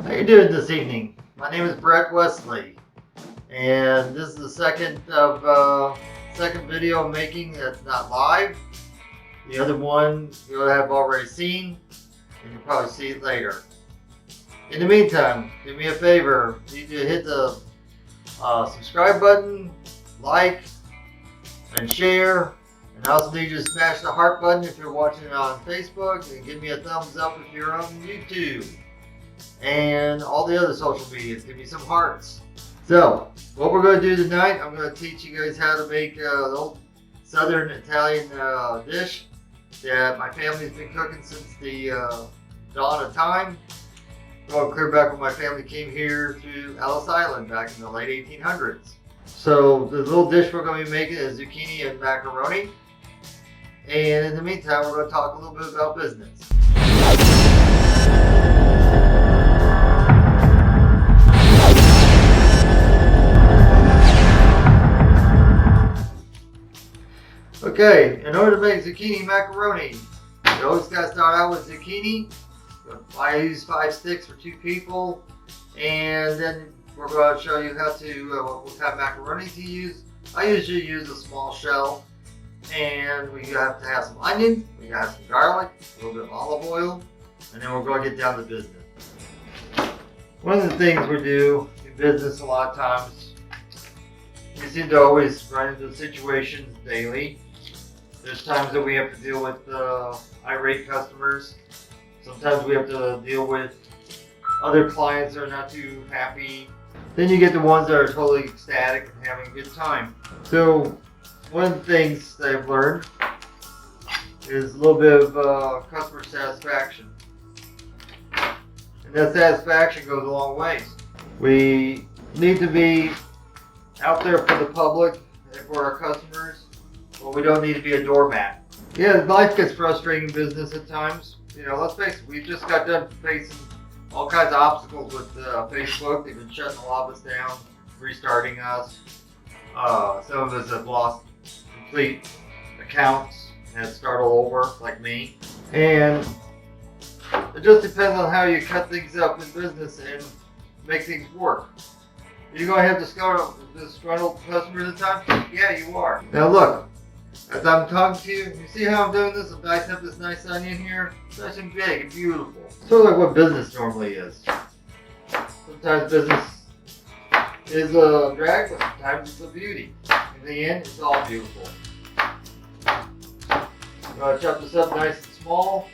How you doing this evening? My name is Brett Wesley, and this is the second video I'm making that's not live. The other one you'll have already seen, and you'll probably see it later. In the meantime, do me a favor. You need to hit the subscribe button, like, and share. And I also need you to smash the heart button if you're watching it on Facebook, and give me a thumbs up if you're on YouTube. And all the other social medias, give me some hearts. So, what we're going to do tonight, I'm going to teach you guys how to make the old Southern Italian dish that my family's been cooking since the dawn of time. Going clear back when my family came here to Ellis Island back in the late 1800s. So, the little dish we're going to be making is zucchini and macaroni. And in the meantime, we're going to talk a little bit about business. Okay, in order to make zucchini macaroni, you always got to start out with zucchini. I use 5 sticks for 2 people, and then we're going to show you how to what kind of macaroni to use. I usually use a small shell, and we have to have some onion, we got some garlic, a little bit of olive oil, and then we're going to get down to business. One of the things we do in business a lot of times, we seem to always run into situations daily. There's times that we have to deal with irate customers. Sometimes we have to deal with other clients that are not too happy. Then you get the ones that are totally ecstatic and having a good time. So one of the things that I've learned is a little bit of customer satisfaction. And that satisfaction goes a long ways. We need to be out there for the public and for our customers, but we don't need to be a doormat. Yeah, life gets frustrating in business at times. You know, let's face it, we just got done facing all kinds of obstacles with Facebook. They've been shutting a lot of us down, restarting us. Some of us have lost complete accounts and had to start all over, like me. And it just depends on how you cut things up in business and make things work. You're going to have disgruntled customers at times? Yeah, you are. Now look, as I'm talking to you, you see how I'm doing this? I'm dicing up this nice onion here. It's nice and big and beautiful. Sort of like what business normally is. Sometimes business is a drag, but sometimes it's a beauty. In the end, it's all beautiful. I'm going to chop this up nice and small.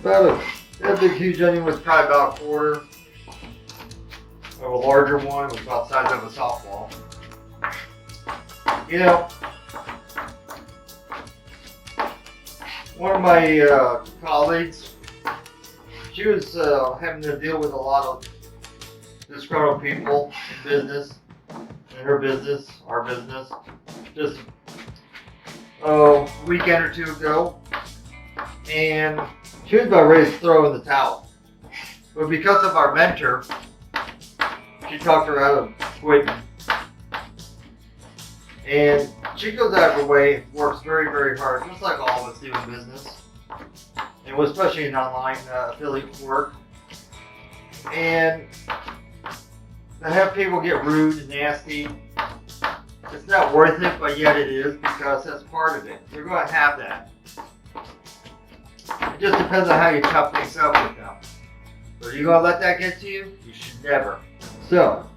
That big huge onion was probably about a quarter. A larger one was about the size of a softball. You know, one of my colleagues, she was having to deal with a lot of disgruntled people in business, in her business, our business, just a weekend or 2 ago, and she was about ready to throw in the towel. But because of our mentor, she talked her out of quitting. And she goes out of her way, works very, very hard, just like all of us do in business. And especially in online affiliate work. And to have people get rude and nasty, it's not worth it, but yet it is, because that's part of it. You're going to have that. It just depends on how you chop things up with them. But are you going to let that get to you? You should never. So,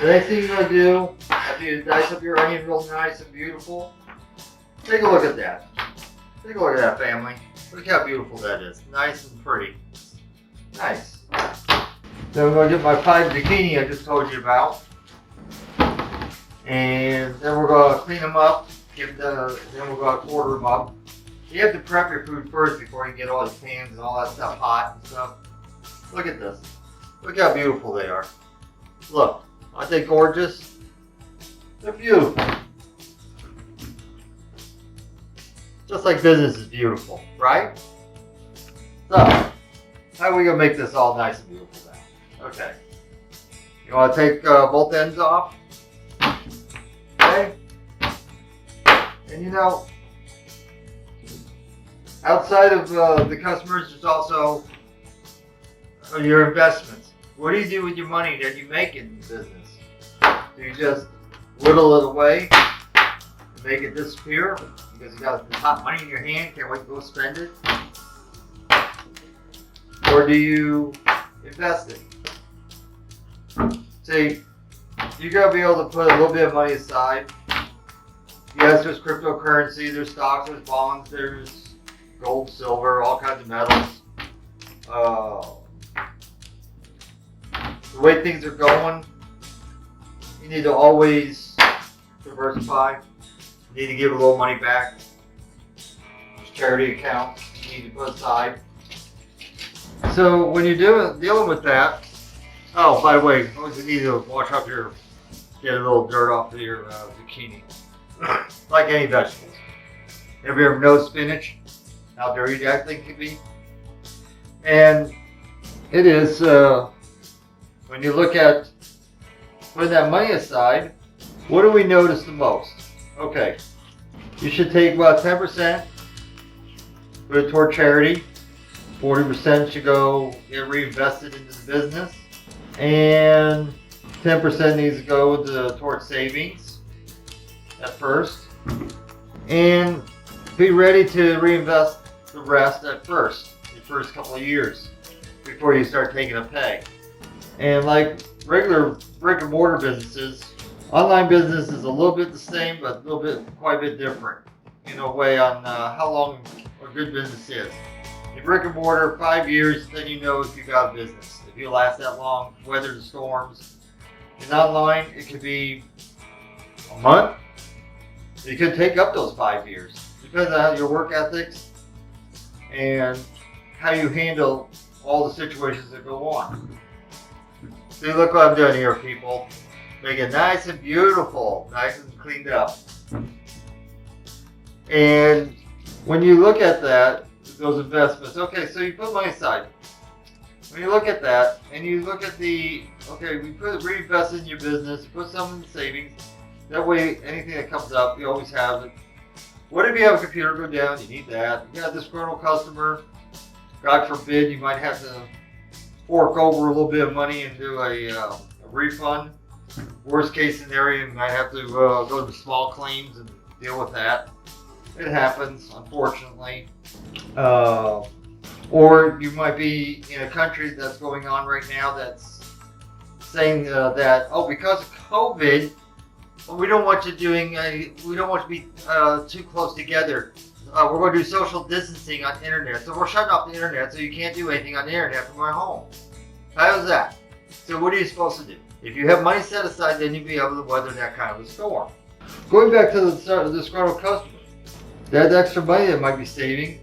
the next thing you're going to do, after you dice up your onion real nice and beautiful, take a look at that. Take a look at that, family. Look how beautiful that is. Nice and pretty. Nice. Then I'm going to get my 5 zucchini I just told you about. And then we're going to clean them up. Then we're going to quarter them up. You have to prep your food first before you get all your pans and all that stuff hot and stuff. Look at this. Look how beautiful they are. Look, aren't they gorgeous? They're beautiful. Just like business is beautiful, right? So, how are we going to make this all nice and beautiful now? Okay. You want to take both ends off? Okay. And you know, outside of the customers, there's also or your investments. What do you do with your money that you make in business? Do you just whittle it away and make it disappear because you got the hot money in your hand, can't wait to go spend it? Or do you invest it? See, you gotta be able to put a little bit of money aside. Yes, there's cryptocurrency, there's stocks, there's bonds, there's gold, silver, all kinds of metals. The way things are going, you need to always diversify. You need to give a little money back. There's charity accounts you need to put aside. So when you're dealing with that, oh, by the way, always need to wash up get a little dirt off of your zucchini. Like any vegetables. Have you ever noticed spinach? How dirty that thing can be? And it is, when you look at putting that money aside, what do we notice the most? Okay, you should take about 10%, put it toward charity, 40% should go get reinvested into the business, and 10% needs to go towards savings at first, and be ready to reinvest the rest at first, the first couple of years, before you start taking a pay. And like regular brick and mortar businesses, online business is a little bit the same, but quite a bit different in a way on how long a good business is. In brick and mortar, 5 years, then you know if you got a business. If you last that long, weather the storms. In online, it could be a month. It could take up those 5 years. Depends on your work ethics and how you handle all the situations that go on. See, look what I'm doing here, people. Make it nice and beautiful, nice and cleaned up. And when you look at that, those investments, okay, so you put money aside. When you look at that, and you look at we reinvest in your business, you put some in the savings. That way, anything that comes up, you always have it. What if you have a computer go down? You need that. You got a disgruntled customer. God forbid, you might have to fork over a little bit of money and do a refund. Worst case scenario, you might have to go to small claims and deal with that. It happens, unfortunately. Or you might be in a country that's going on right now that's saying that, oh, because of COVID, we don't want you we don't want you to be too close together. We're going to do social distancing on the internet. So we're shutting off the internet so you can't do anything on the internet from your home. How's that? So what are you supposed to do? If you have money set aside, then you'll be able to weather that kind of a storm. Going back to the disgruntled customer, that extra money that might be saving,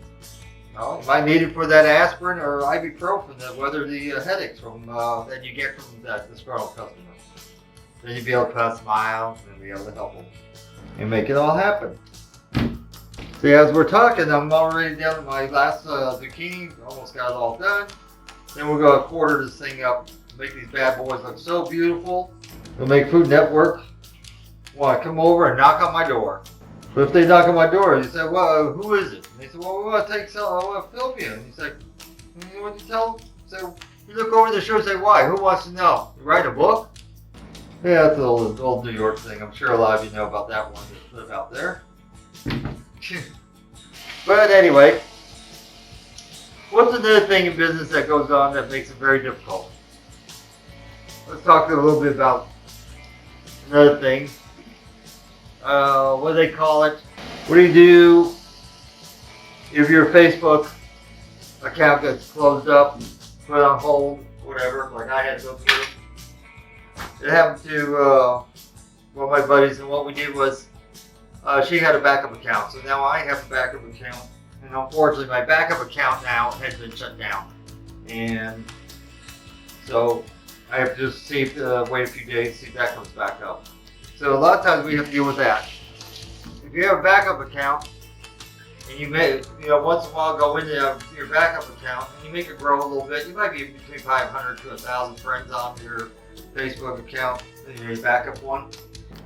you might need it for that aspirin or ibuprofen to weather the headaches that you get from that disgruntled customer. Then you'll be able to kind of smile and be able to help them and make it all happen. See, as we're talking, I'm already down to my last zucchini. Almost got it all done. Then we're going to quarter this thing up, make these bad boys look so beautiful. We'll make Food Network want to come over and knock on my door. But if they knock on my door, you say, well, who is it? And they say, well, we want to film you. And you say, what do you tell them? So you look over the show and say, why? Who wants to know? You write a book? Yeah, that's an old New York thing. I'm sure a lot of you know about that one that live out there. But anyway, what's another thing in business that goes on that makes it very difficult? Let's talk a little bit about another thing. What do they call it? What do you do if your Facebook account gets closed up, put on hold, whatever, like I had to go through? It happened to one of my buddies, and what we did was she had a backup account, so now I have a backup account, and unfortunately my backup account now has been shut down, and so I have to just wait a few days, see if that comes back up. So a lot of times we have to deal with that. If you have a backup account, and you may, once in a while go into your backup account, and you make it grow a little bit, you might be between 500 to 1,000 friends on your Facebook account, your backup one.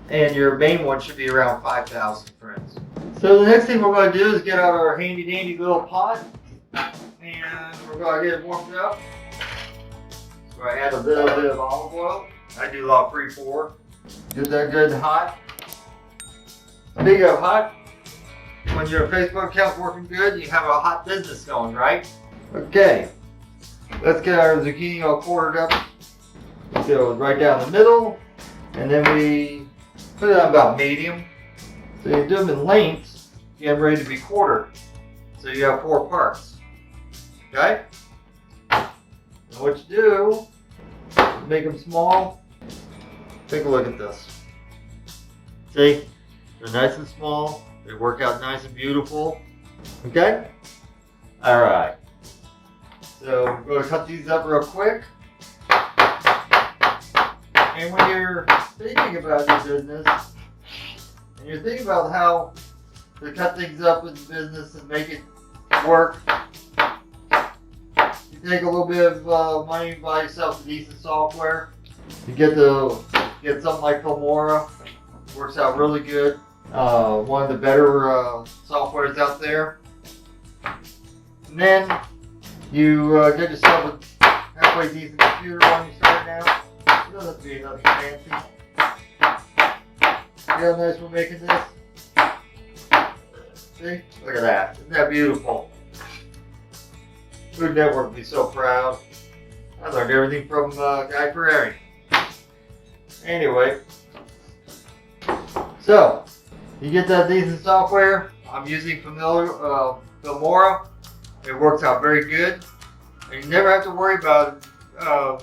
And your main one should be around 5,000 friends. So the next thing we're going to do is get out our handy dandy little pot, and we're going to get it warmed up. So I add a little bit of olive oil. I do a lot of pre-pour. Get that good and hot. Speaking of hot, when your Facebook account's working good, you have a hot business going, right? Okay, let's get our zucchini all quartered up. Go right down the middle, and then we put it on about medium. So you do them in lengths, you get them ready to be quartered. So you have 4 parts. Okay? And what you do, make them small. Take a look at this. See? They're nice and small. They work out nice and beautiful. Okay? Alright. So we're going to cut these up real quick. And when you're thinking about your business, and you're thinking about how to cut things up in business and make it work, you take a little bit of money, buy yourself some decent software. You get something like Filmora. It works out really good. One of the better softwares out there. And then you get yourself a halfway decent computer when you start out. It doesn't have to be nothing fancy. See how nice we're making this? See? Look at that. Isn't that beautiful? Food Network would be so proud. I learned everything from Guy Fieri. Anyway, so you get that decent software. I'm using Filmora. It works out very good. And you never have to worry about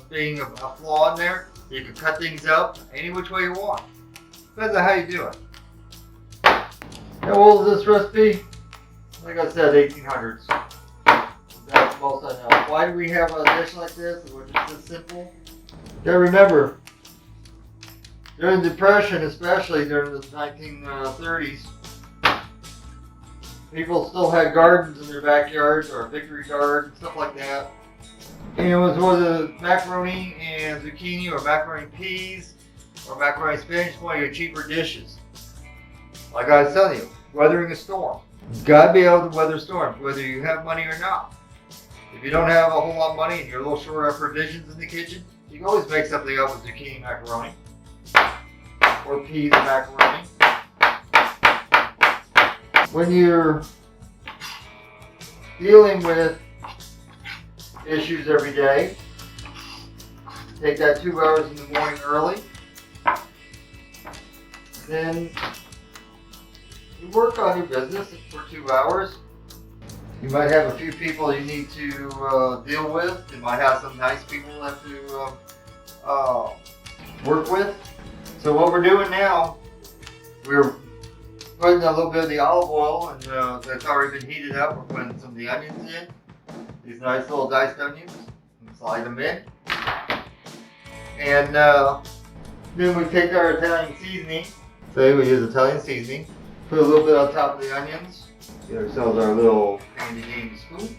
being a flaw in there. You can cut things up any which way you want. Depends on how you do it. How old is this recipe? Like I said, 1800s. That's most I know. Why do we have a dish like this? Which is this simple? You gotta remember, during the Depression, especially during the 1930s, people still had gardens in their backyards, or a victory garden, stuff like that. And it was whether macaroni and zucchini, or macaroni and peas, or macaroni and spinach, one of your cheaper dishes. Like I was telling you, weathering a storm. You've got to be able to weather storms, whether you have money or not. If you don't have a whole lot of money and you're a little short on provisions in the kitchen, you can always make something up with zucchini macaroni. Or peas and macaroni. When you're dealing with issues every day, take that 2 hours in the morning early. Then you work on your business for 2 hours. You might have a few people you need to deal with. You might have some nice people you have to work with. So what we're doing now, we're putting a little bit of the olive oil, and that's already been heated up. We're putting some of the onions in. These nice little diced onions. And slide them in. And then we take our Italian seasoning. Say we use Italian seasoning. Put a little bit on top of the onions. Get ourselves our little handy dandy spoon.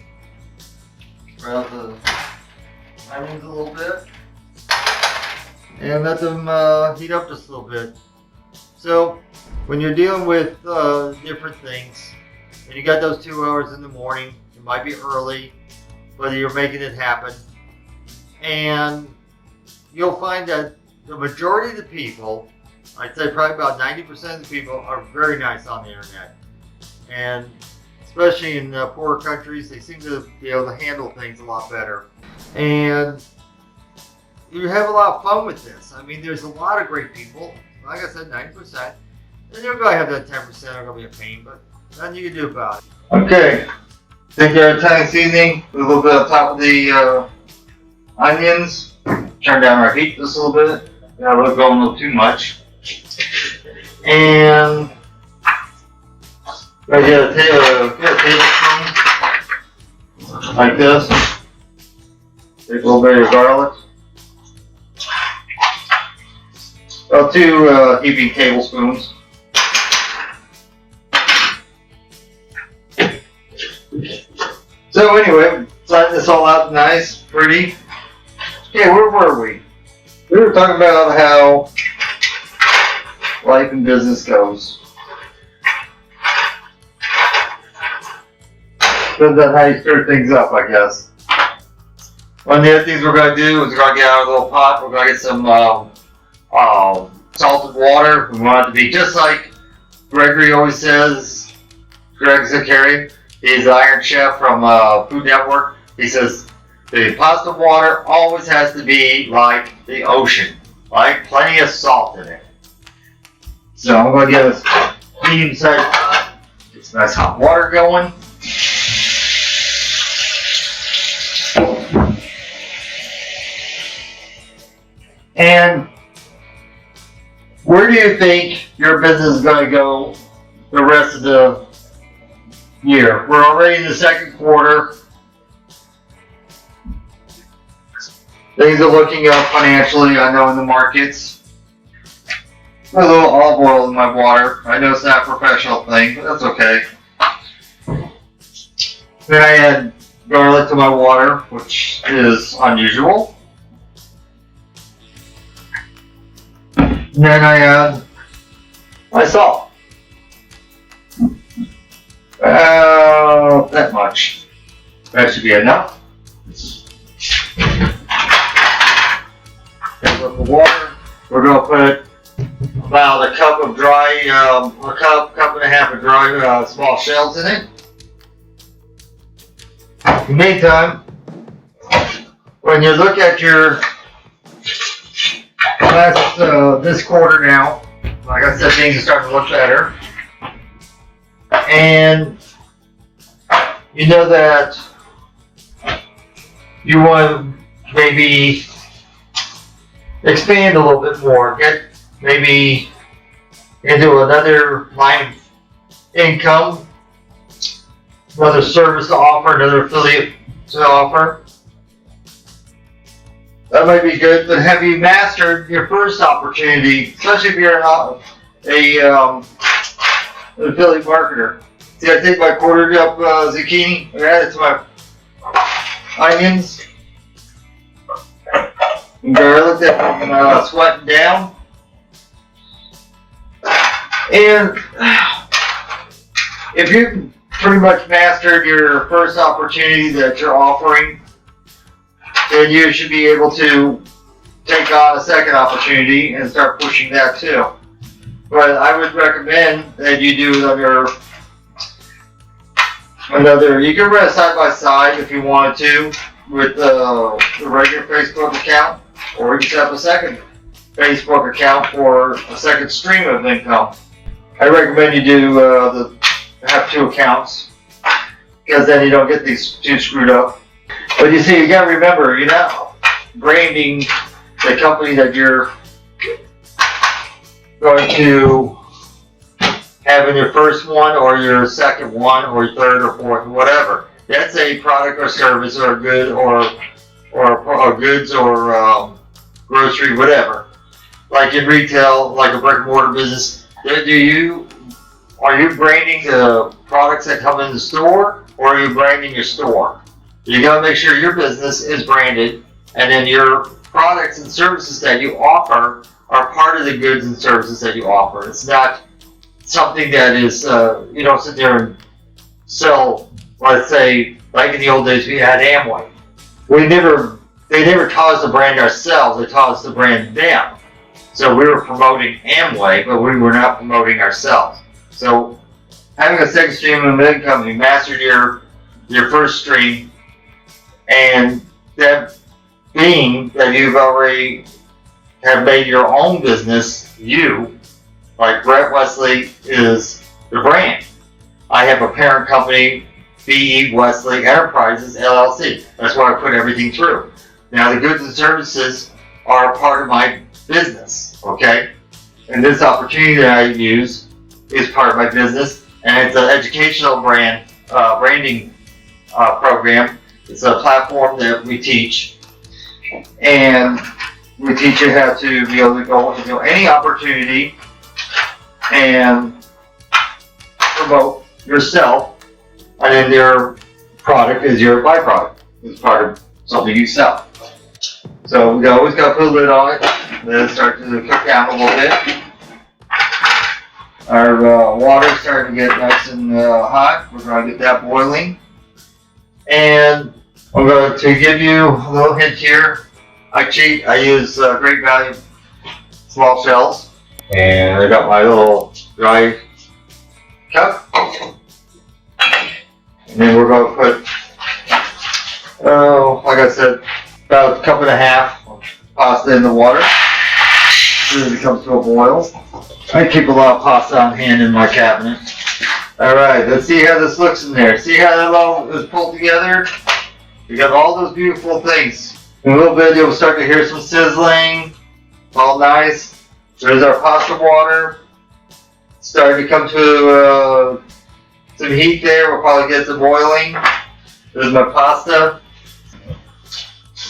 Spread out the onions a little bit. And let them heat up just a little bit. So when you're dealing with different things, and you got those 2 hours in the morning, it might be early, but you're making it happen. And you'll find that the majority of the people, I'd say probably about 90% of the people, are very nice on the internet. And especially in poorer countries, they seem to be able to handle things a lot better. And you have a lot of fun with this. I mean, there's a lot of great people. Like I said, 90%. And you're going to have that 10% are going to be a pain, but nothing you can do about it. Okay. Take our Italian seasoning, put a little bit on top of the onions. Turn down our heat just a little bit. Not really going a little too much. And I get a tablespoon like this. Take a little bit of garlic. About 2 heaping tablespoons. So anyway, slide this all out nice, pretty. Okay, where were we? We were talking about how life and business goes. Depends on how you stir things up, I guess. One of the other things we're going to do is we're going to get out of a little pot. We're going to get some salted water. We want it to be just like Gregory always says. Greg Zucchini, he's the Iron Chef from Food Network. He says the pasta water always has to be like the ocean, like plenty of salt in it. So I'm going to get us medium-sized pot. Get some nice hot water going. And where do you think your business is going to go the rest of the year? We're already in the second quarter. Things are looking up financially, I know, in the markets. Put a little olive oil in my water. I know it's not a professional thing, but that's okay. Then I add garlic to my water, which is unusual. And then I add my salt. That much. That should be enough. With the water, we're going to put about a cup of dry, cup and a half of dry small shells in it. In the meantime, when you look at your this quarter now, like I said, things are starting to look better. And you know that you want to maybe expand a little bit more, get maybe into another line of income, another service to offer, another affiliate to offer. That might be good, but have you mastered your first opportunity, especially if you're an affiliate marketer? See, I take my quartered up zucchini, I add it to my onions, and garlic that I'm sweating down. And if you've pretty much mastered your first opportunity that you're offering, then you should be able to take on a second opportunity and start pushing that too. But I would recommend that you do another, you can run it side by side if you wanted to with the regular Facebook account, or you can set up a second Facebook account for a second stream of income. I recommend you do have two accounts, because then you don't get these two screwed up. But you see, you gotta remember, you're not branding the company that you're going to have in your first one, or your second one, or your third, or fourth, whatever. That's a product or service, or a good, or goods, or grocery, whatever. Like in retail, like a brick and mortar business, are you branding the products that come in the store, or are you branding your store? You gotta make sure your business is branded, and then your products and services that you offer are part of the goods and services that you offer. It's not something that is, you don't sit there and sell, let's say, like in the old days we had Amway. They never taught us to brand ourselves, they taught us to brand them. So we were promoting Amway, but we were not promoting ourselves. So having a second stream of income, you mastered your first stream, and that being that you've already have made your own business, like Brett Wesley is the brand. I have a parent company, B.E. Wesley Enterprises, LLC. That's why I put everything through. Now the goods and services are a part of my business, okay? And this opportunity that I use is part of my business, and it's an educational branding program. It's a platform that we teach, and we teach you how to be able to go into any opportunity and promote yourself, and then your product is your byproduct. It's part of something you sell. So we always got to put a lid on it, let it start to cook down a little bit. Our water's starting to get nice and hot. We're going to get that boiling. And I'm going to give you a little hint here. I cheat. I use Great Value small shells. And I got my little dry cup. And then we're going to put, like I said, about a cup and a half of pasta in the water. As soon as it comes to a boil. I keep a lot of pasta on hand in my cabinet. Alright, let's see how this looks in there. See how that all is pulled together? We got all those beautiful things. In a little bit you'll start to hear some sizzling. All nice. There's our pasta water. Starting to come to some heat there. We'll probably get some boiling. There's my pasta.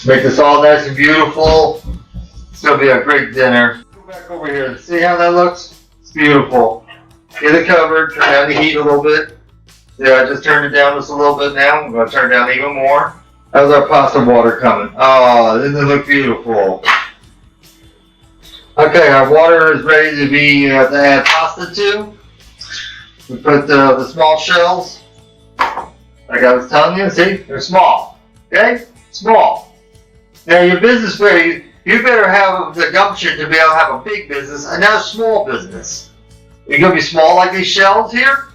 Make this all nice and beautiful. It's going to be a great dinner. Go back over here. See how that looks? It's beautiful. Get it covered. Turn down the heat a little bit. Yeah, I just turned it down just a little bit now. I'm going to turn it down even more. How's our pasta water coming? Oh, doesn't it look beautiful? Okay, our water is ready to be to add pasta to. We put the small shells. Like I was telling you, see, they're small. Okay, small. Now your business, you better have the gumption to be able to have a big business and not a small business. You're gonna be small like these shells here,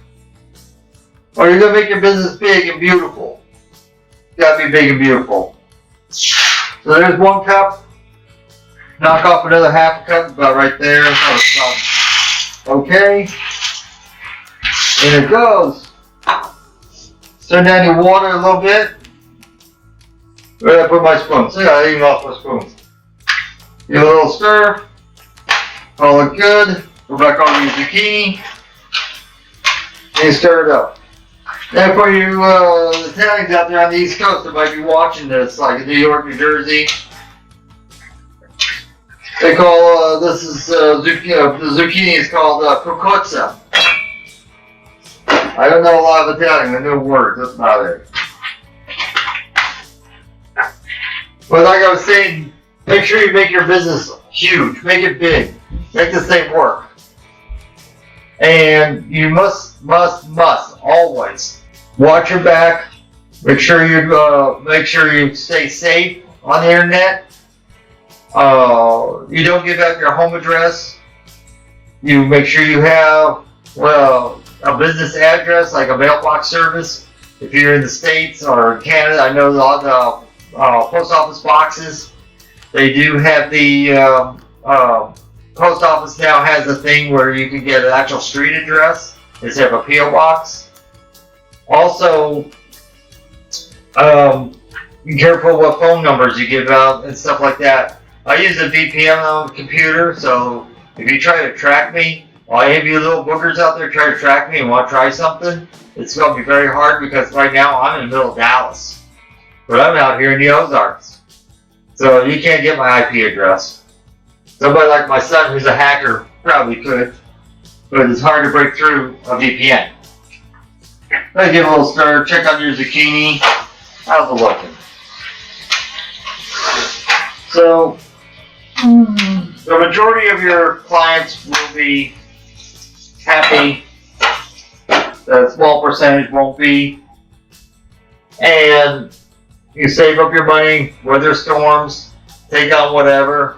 or you're gonna make your business big and beautiful. You gotta be big and beautiful. So there's 1 cup. Knock off another half a cup, about right there. Okay. And it goes. Turn down your water a little bit. Where did I put my spoon? See, I even lost my spoon. Give it a little stir. Call it good. Go back over your zucchini. And you stir it up. Now for you Italians out there on the East Coast that might be watching this, like in New York, New Jersey, they call this is zucchini. The zucchini is called cucuzza. I don't know a lot of Italian. I know words. That's about it. But like I was saying, make sure you make your business huge. Make it big. Make this thing work. And you must always watch your back. Make sure you stay safe on the internet. You don't give out your home address. You make sure you have a business address, like a mailbox service. If you're in the States or Canada, I know a lot of post office boxes. They do have the post office now has a thing where you can get an actual street address instead of a P.O. box. Also, be careful what phone numbers you give out and stuff like that. I use a VPN on the computer, so if you try to track me, all of you little boogers out there try to track me and want to try something, it's going to be very hard because right now I'm in the middle of Dallas. But I'm out here in the Ozarks. So you can't get my IP address. Somebody like my son who's a hacker probably could, but it's hard to break through a VPN. Let me give it a little stir, check on your zucchini. How's it looking? So, the majority of your clients will be happy. The small percentage won't be. And you save up your money, weather storms, take on whatever.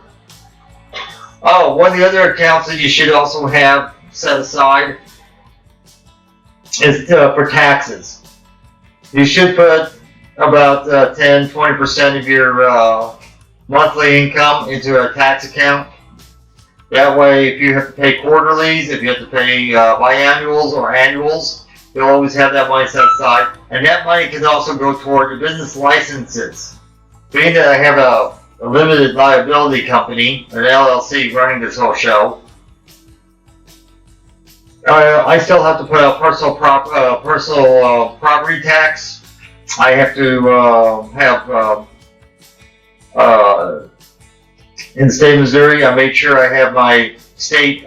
Oh, one of the other accounts that you should also have set aside is for taxes. You should put about 10-20% of your monthly income into a tax account. That way, if you have to pay quarterlies, if you have to pay biannuals or annuals, you'll always have that money set aside. And that money can also go toward your business licenses. Being that I have a limited liability company, an LLC, running this whole show, I still have to put out personal property tax. I have to have in the state of Missouri, I make sure I have my state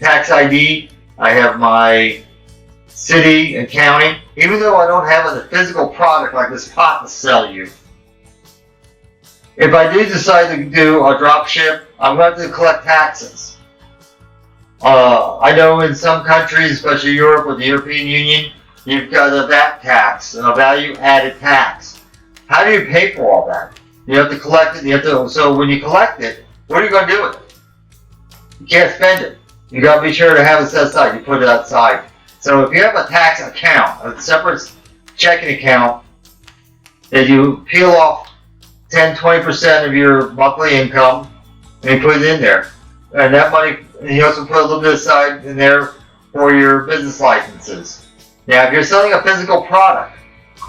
tax ID. I have my city and county, even though I don't have a physical product like this pot to sell you. If I do decide to do a drop ship, I'm going to collect taxes. I know in some countries, especially Europe with the European Union, you've got a VAT tax, a value added tax. how do you pay for all that? You have to collect it. So when you collect it, what are you going to do with it? You can't spend it. You got to be sure to have it set aside. You put it outside. So if you have a tax account, a separate checking account, that you peel off 10-20% of your monthly income and put it in there. And that money, you also put a little bit aside in there for your business licenses. Now, if you're selling a physical product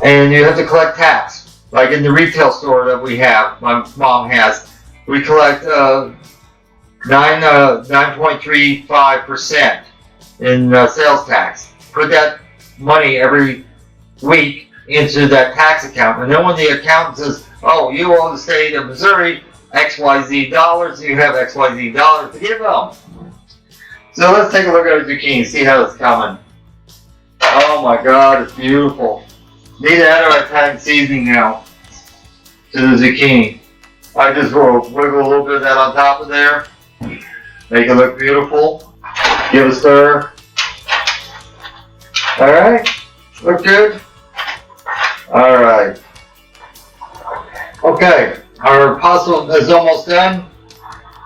and you have to collect tax, like in the retail store that we have, my mom has, we collect 9.35% in sales tax. Put that money every week into that tax account, and then when the accountant says, "Oh, you owe the state of Missouri XYZ dollars," you have XYZ dollars to give them. So let's take a look at the zucchini, see how it's coming. Oh my God, it's beautiful. Need to add our Italian seasoning now to the zucchini. I just will wiggle a little bit of that on top of there. Make it look beautiful. Give it a stir. Alright, look good? Alright. Okay, our pasta is almost done.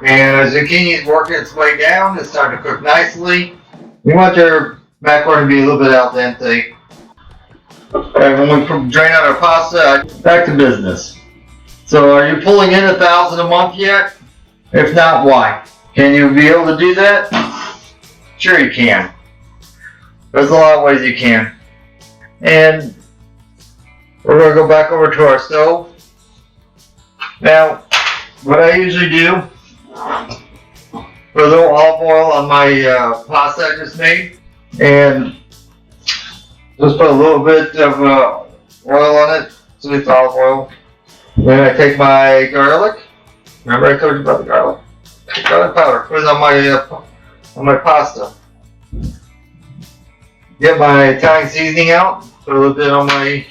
And our zucchini is working its way down. It's starting to cook nicely. We want your macaroni to be a little bit al dente. And when we drain out our pasta, back to business. So are you pulling in $1,000 a month yet? If not, why? Can you be able to do that? Sure you can. There's a lot of ways you can. And we're going to go back over to our stove. Now, what I usually do, put a little olive oil on my pasta I just made, and just put a little bit of oil on it, so it's olive oil. Then I take my garlic. Remember I told you about the garlic? Garlic powder. Put it on my pasta. Get my Italian seasoning out. Put a little bit on my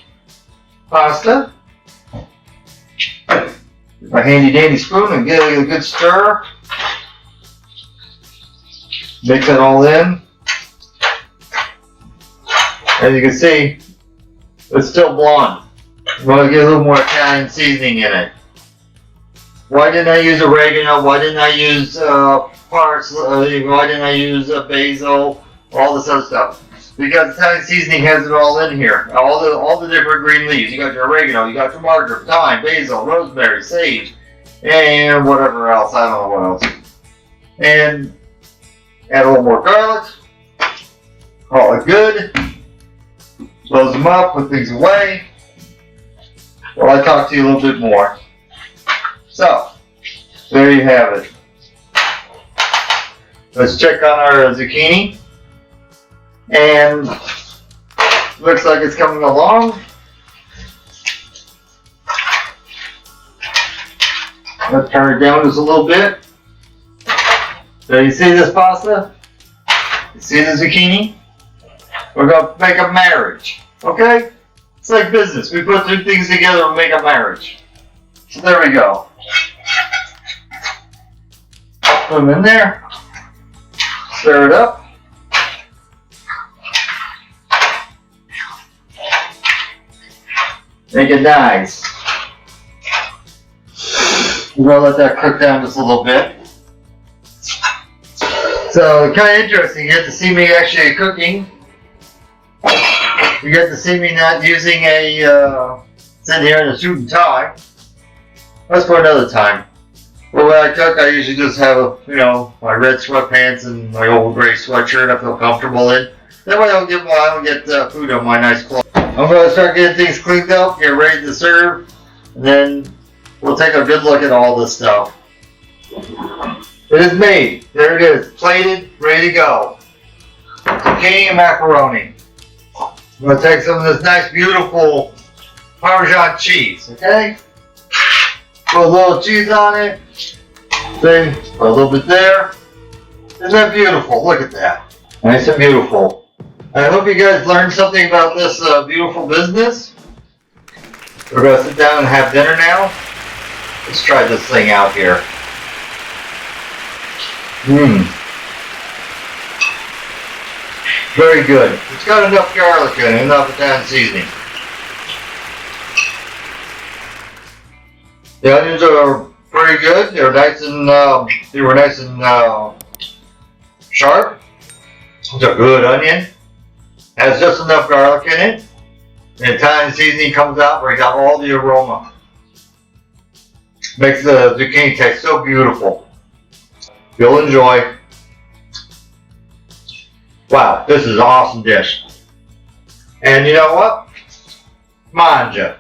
pasta. Get my handy dandy spoon and get a good stir. Mix it all in. As you can see, it's still blonde. I'm going to get a little more Italian seasoning in it. Why didn't I use oregano? Why didn't I use parsley? Why didn't I use basil? All this other stuff. Because Italian seasoning has it all in here. All the different green leaves. You got your oregano, you got your marjoram, thyme, basil, rosemary, sage, and whatever else. I don't know what else. And add a little more garlic. Call it good. Close them up, put things away. Well, I talk to you a little bit more. So, there you have it. Let's check on our zucchini. And looks like it's coming along. Let's turn it down just a little bit. So you see this pasta? You see the zucchini? We're going to make a marriage. Okay? It's like business. We put two things together and make a marriage. So there we go. Put them in there. Stir it up. Make it nice. We're going to let that cook down just a little bit. So, kind of interesting. You get to see me actually cooking. You get to see me not using a, sitting here in a suit and tie. That's for another time. But when I cook, I usually just have, my red sweatpants and my old gray sweatshirt I feel comfortable in. That way I don't get food on my nice clothes. I'm going to start getting things cleaned up, get ready to serve, and then we'll take a good look at all this stuff. It is made. There it is. Plated, ready to go. Zucchini and macaroni. I'm going to take some of this nice, beautiful Parmesan cheese, okay? Put a little cheese on it. Then put a little bit there. Isn't that beautiful? Look at that. Nice and beautiful. I hope you guys learned something about this beautiful business. We're going to sit down and have dinner now. Let's try this thing out here. Very good. It's got enough garlic in it, enough Italian seasoning. The onions are pretty good. They're nice and sharp. It's a good onion. Has just enough garlic in it. And Italian seasoning comes out, brings out all the aroma. Makes the zucchini taste so beautiful. You'll enjoy. Wow, this is an awesome dish. And you know what? Manja.